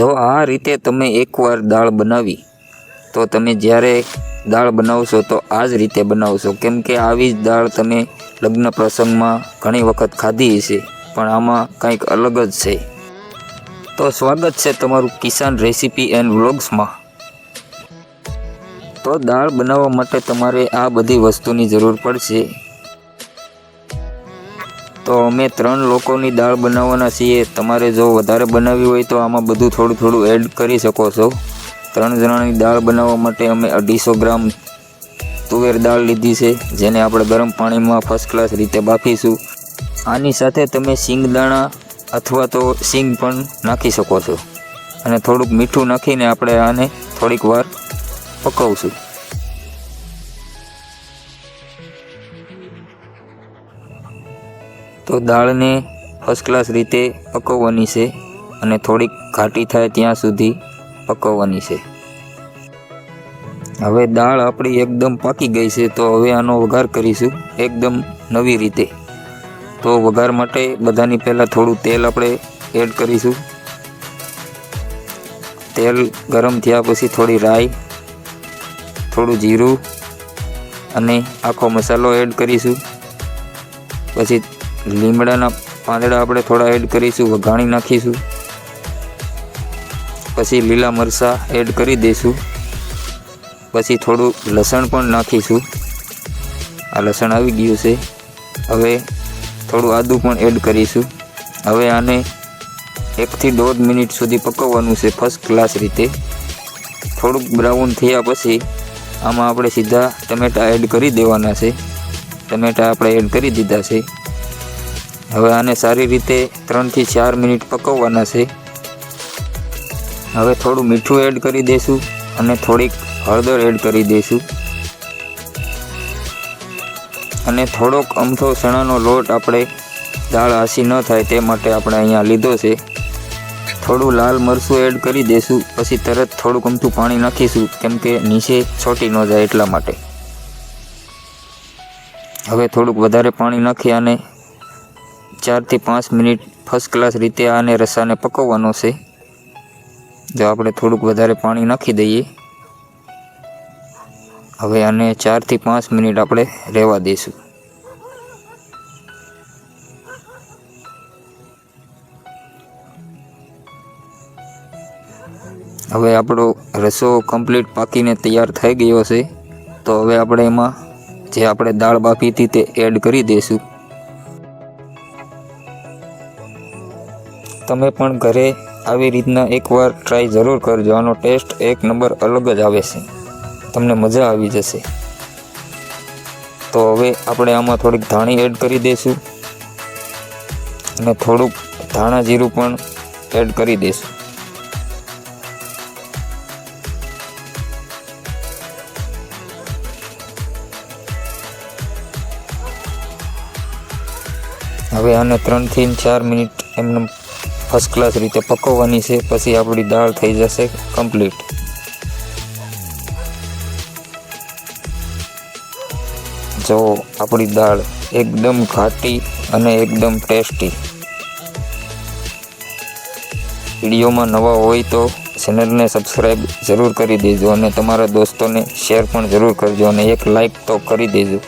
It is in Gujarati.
જો આ રીતે તમે એકવાર દાળ બનાવી તો તમે જ્યારે દાળ બનાવશો તો આ જ રીતે બનાવશો, કેમ કે આવી જ દાળ તમે લગ્ન પ્રસંગમાં ઘણી વખત ખાધી હશે, પણ આમાં કંઈક અલગ જ છે। તો સ્વાગત છે તમારું કિસાન રેસીપી એન્ડ વ્લોગ્સમાં। તો દાળ બનાવવા માટે તમારે આ બધી વસ્તુની જરૂર પડશે। તો અમે 3 લોકોની દાળ બનાવવાના છીએ। તમારે જો વધારે બનાવવી હોય તો આમાં બધું થોડું થોડું એડ કરી શકો છો। 3 જણાની દાળ બનાવવા માટે અમે 250 ગ્રામ તુવેર દાળ લીધી છે, જેને આપણે ગરમ પાણીમાં ફર્સ્ટ ક્લાસ રીતે બાફીશું। આની સાથે તમે સિંગદાણા અથવા તો સિંગ પણ નાખી શકો છો અને થોડુંક મીઠું નાખીને આપણે આને થોડીક વાર પકવશું। તો દાળને ફર્સ્ટ ક્લાસ રીતે પકવવાની છે અને થોડીક ઘાટી થાય ત્યાં સુધી પકવવાની છે। હવે દાળ આપણી એકદમ પાકી ગઈ છે, તો હવે આનો વઘાર કરીશું એકદમ નવી રીતે। તો વઘાર માટે બધાની પહેલાં થોડું તેલ આપણે એડ કરીશું। તેલ ગરમ થયા પછી થોડી રાઈ, થોડું જીરું અને આખો મસાલો એડ કરીશું। પછી લીમડાના પાંદડા આપણે થોડા એડ કરીશું, વઘાણી નાખીશું। પછી લીલા મરચાં એડ કરી દઈશું। પછી થોડું લસણ પણ નાખીશું। આ લસણ આવી ગયું છે। હવે થોડું આદું પણ એડ કરીશું। હવે આને 1 થી 1.5 મિનિટ સુધી પકવવાનું છે ફર્સ્ટ ક્લાસ રીતે। થોડુંક બ્રાઉન થયા પછી આમાં આપણે સીધા ટમેટાં એડ કરી દેવાના છે। ટમેટાં આપણે એડ કરી દીધા છે। હવે આને સારી રીતે 3 થી 4 મિનિટ પકવવાના છે। હવે થોડું મીઠું એડ કરી દઈશું અને થોડીક હળદર એડ કરી દઈશું અને થોડોક અમથો ચણાનો લોટ આપણે દાળ આછી ન થાય તે માટે આપણે અહીંયા લીધો છે। થોડું લાલ મરચું એડ કરી દઈશું। પછી તરત થોડુંક અમથું પાણી નાખીશું, કેમ કે નીચે છોટી ન જાય એટલા માટે। હવે થોડુંક વધારે પાણી નાખી આને 4 થી 5 મિનિટ ફર્સ્ટ ક્લાસ રીતે આને રસાને પકવવાનો છે। જો આપણે થોડુંક વધારે પાણી નાખી દઈએ। હવે આને 4 થી 5 મિનિટ આપણે રહેવા દઈશું। હવે આપણો રસો કમ્પ્લીટ પાકીને તૈયાર થઈ ગયો છે। તો હવે આપણે એમાં જે આપણે દાળ બાફી હતી તે એડ કરી દઈશું। તમે પણ ઘરે આવી રીતના એકવાર ટ્રાય જરૂર કરજો। આનો ટેસ્ટ 1 નંબર અલગ જ આવે છે, તમને મજા આવી જશે। તો હવે આપણે આમાં થોડીક ધાણી એડ કરી દઈશું અને થોડુંક ધાણા જીરું પણ એડ કરી દઈશું। હવે આને 3 થી 4 મિનિટ એમને ફર્સ્ટ ક્લાસ રીતે પકવવાની છે। પછી આપણી દાળ થઈ જશે કમ્પ્લીટ। જો આપણી દાળ એકદમ ઘાટી અને એકદમ ટેસ્ટી। વિડીયોમાં નવા હોય તો ચેનલને સબસ્ક્રાઈબ જરૂર કરી દેજો અને તમારા દોસ્તોને શેર પણ જરૂર કરજો અને એક લાઈક તો કરી દેજો।